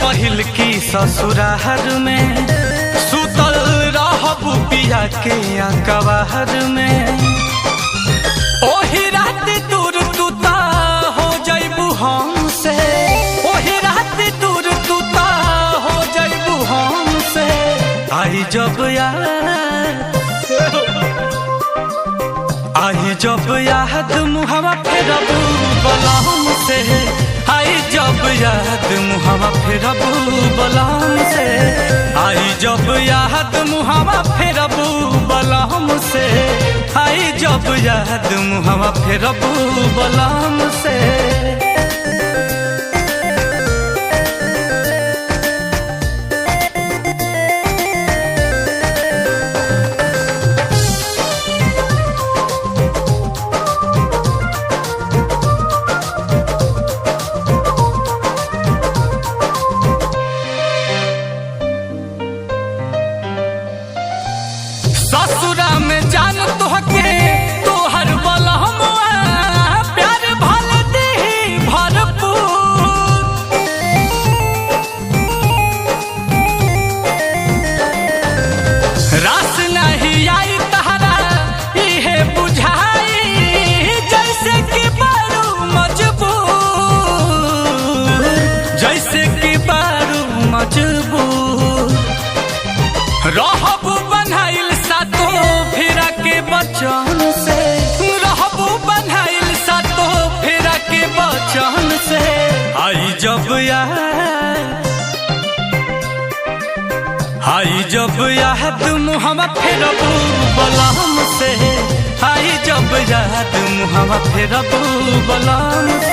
पहिल की ससुरार में सुतल रहबू पिया के कबार में। ओही रात दूर तुता हो जइबू हमसे, ओही रात दूर तुता हो जइबू हमसे। आई जब याद मुहवा फेरबू बलम से, आई जब याद मुहवा फेरबू बलम से, आई जब याद मुहवा फेरबू बलम से, आई जब याद मुहवा फेरबू बलम से। ससुरा में जान तोहके तोहर बलहमुआ प्यार भल देही भरपूर। रास नहीं आई तहरा इहे बुझाई, जैसे कि बारू मजबूर, जैसे कि बारू मजबूर। रहबू बनाइल सातो फेरा के बचन से, रहबू बनाइल सातो फेरा के बचन से। आई जब याद मुहवा फेरबू बलम से, आई जब याद मुहवा फेरबू बलम से।